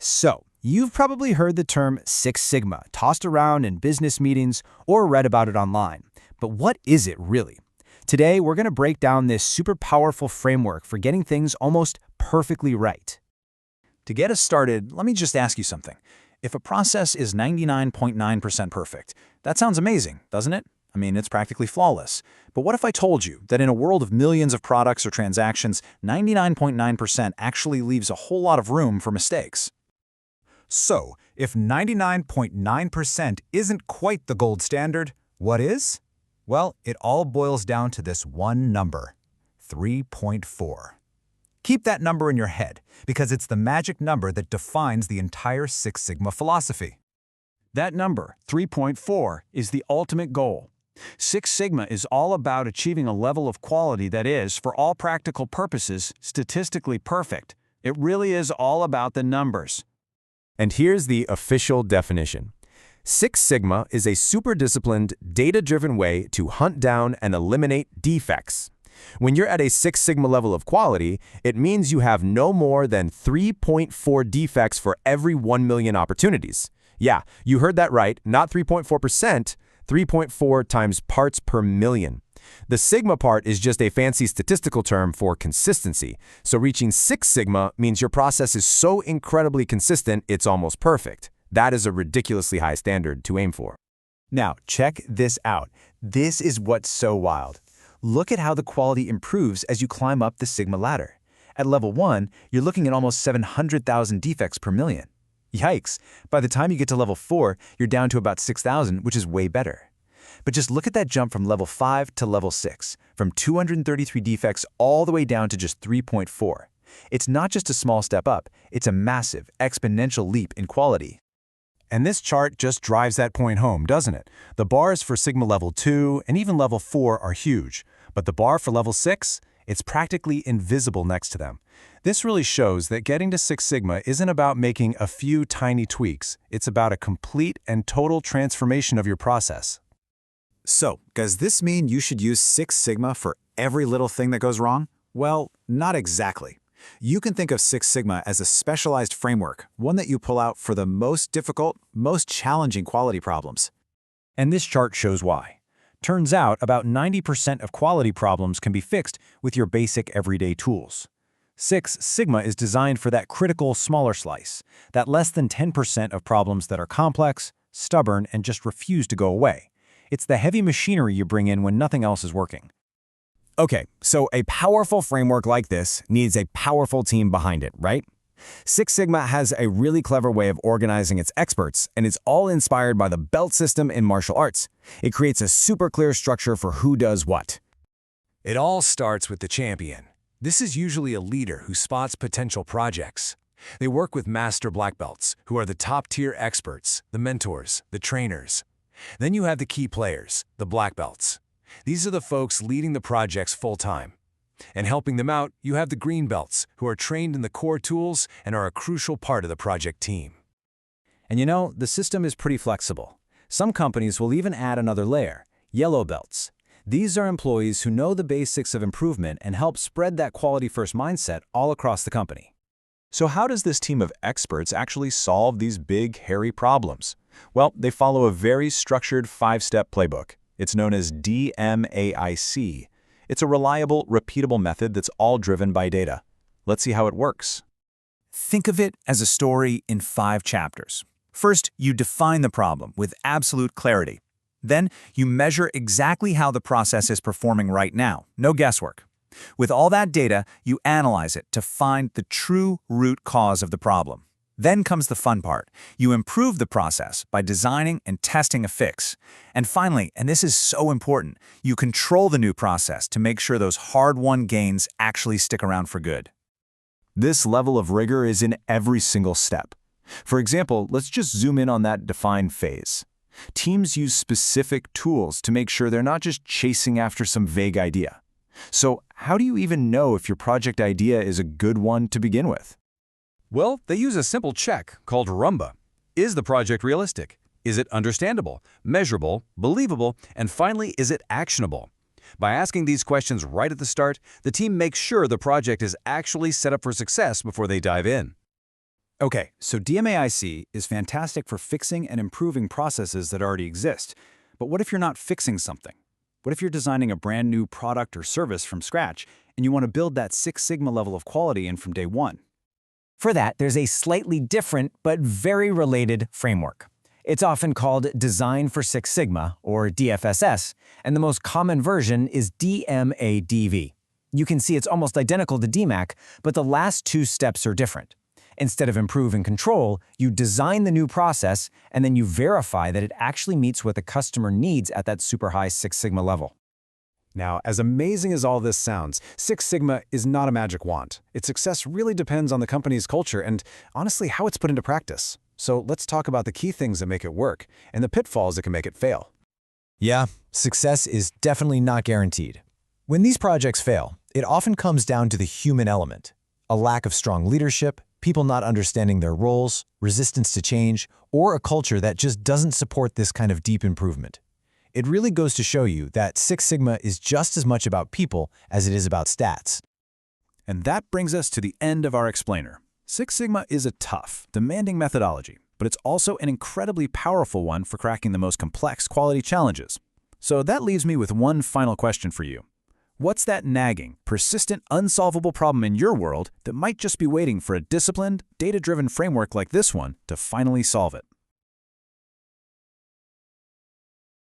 So, you've probably heard the term Six Sigma tossed around in business meetings or read about it online. But what is it really? Today, we're going to break down this super powerful framework for getting things almost perfectly right. To get us started, let me just ask you something. If a process is 99.9% perfect, that sounds amazing, doesn't it? I mean, it's practically flawless. But what if I told you that in a world of millions of products or transactions, 99.9% actually leaves a whole lot of room for mistakes? So, if 99.9% isn't quite the gold standard, what is? Well, it all boils down to this one number, 3.4. Keep that number in your head, because it's the magic number that defines the entire Six Sigma philosophy. That number, 3.4, is the ultimate goal. Six Sigma is all about achieving a level of quality that is, for all practical purposes, statistically perfect. It really is all about the numbers. And here's the official definition. Six Sigma is a super-disciplined, data-driven way to hunt down and eliminate defects. When you're at a Six Sigma level of quality, it means you have no more than 3.4 defects for every 1 million opportunities. Yeah, you heard that right, not 3.4%, 3.4 times parts per million. The Sigma part is just a fancy statistical term for consistency, so reaching Six Sigma means your process is so incredibly consistent it's almost perfect. That is a ridiculously high standard to aim for. Now, check this out. This is what's so wild. Look at how the quality improves as you climb up the Sigma ladder. At level 1, you're looking at almost 700,000 defects per million. Yikes! By the time you get to level 4, you're down to about 6,000, which is way better. But just look at that jump from level 5 to level 6, from 233 defects all the way down to just 3.4. It's not just a small step up, it's a massive, exponential leap in quality. And this chart just drives that point home, doesn't it? The bars for Sigma level 2 and even level 4 are huge, but the bar for level 6, it's practically invisible next to them. This really shows that getting to Six Sigma isn't about making a few tiny tweaks. It's about a complete and total transformation of your process. So, does this mean you should use Six Sigma for every little thing that goes wrong? Well, not exactly. You can think of Six Sigma as a specialized framework, one that you pull out for the most difficult, most challenging quality problems. And this chart shows why. Turns out about 90% of quality problems can be fixed with your basic everyday tools. Six Sigma is designed for that critical smaller slice, that less than 10% of problems that are complex, stubborn, and just refuse to go away. It's the heavy machinery you bring in when nothing else is working. Okay, so a powerful framework like this needs a powerful team behind it, right? Six Sigma has a really clever way of organizing its experts, and it's all inspired by the belt system in martial arts. It creates a super clear structure for who does what. It all starts with the champion. This is usually a leader who spots potential projects. They work with master black belts, who are the top-tier experts, the mentors, the trainers. Then you have the key players, the black belts. These are the folks leading the projects full-time. And helping them out, you have the green belts, who are trained in the core tools and are a crucial part of the project team. And you know, the system is pretty flexible. Some companies will even add another layer, yellow belts. These are employees who know the basics of improvement and help spread that quality-first mindset all across the company. So how does this team of experts actually solve these big, hairy problems? Well, they follow a very structured 5-step playbook. It's known as DMAIC. It's a reliable, repeatable method that's all driven by data. Let's see how it works. Think of it as a story in 5 chapters. First, you define the problem with absolute clarity. Then, you measure exactly how the process is performing right now, no guesswork. With all that data, you analyze it to find the true root cause of the problem. Then comes the fun part. You improve the process by designing and testing a fix. And finally, and this is so important, you control the new process to make sure those hard-won gains actually stick around for good. This level of rigor is in every single step. For example, let's just zoom in on that define phase. Teams use specific tools to make sure they're not just chasing after some vague idea. So, how do you even know if your project idea is a good one to begin with? Well, they use a simple check called Rumba. Is the project realistic? Is it understandable, measurable, believable, and finally, is it actionable? By asking these questions right at the start, the team makes sure the project is actually set up for success before they dive in. Okay, so DMAIC is fantastic for fixing and improving processes that already exist. But what if you're not fixing something? What if you're designing a brand new product or service from scratch and you want to build that Six Sigma level of quality in from day one? For that, there's a slightly different but very related framework. It's often called Design for Six Sigma, or DFSS, and the most common version is DMADV. You can see it's almost identical to DMAIC, but the last two steps are different. Instead of improve and control, you design the new process, and then you verify that it actually meets what the customer needs at that super high Six Sigma level. Now, as amazing as all this sounds, Six Sigma is not a magic wand. Its success really depends on the company's culture and, honestly, how it's put into practice. So let's talk about the key things that make it work and the pitfalls that can make it fail. Yeah, success is definitely not guaranteed. When these projects fail, it often comes down to the human element. A lack of strong leadership, people not understanding their roles, resistance to change, or a culture that just doesn't support this kind of deep improvement. It really goes to show you that Six Sigma is just as much about people as it is about stats. And that brings us to the end of our explainer. Six Sigma is a tough, demanding methodology, but it's also an incredibly powerful one for cracking the most complex quality challenges. So that leaves me with one final question for you. What's that nagging, persistent, unsolvable problem in your world that might just be waiting for a disciplined, data-driven framework like this one to finally solve it?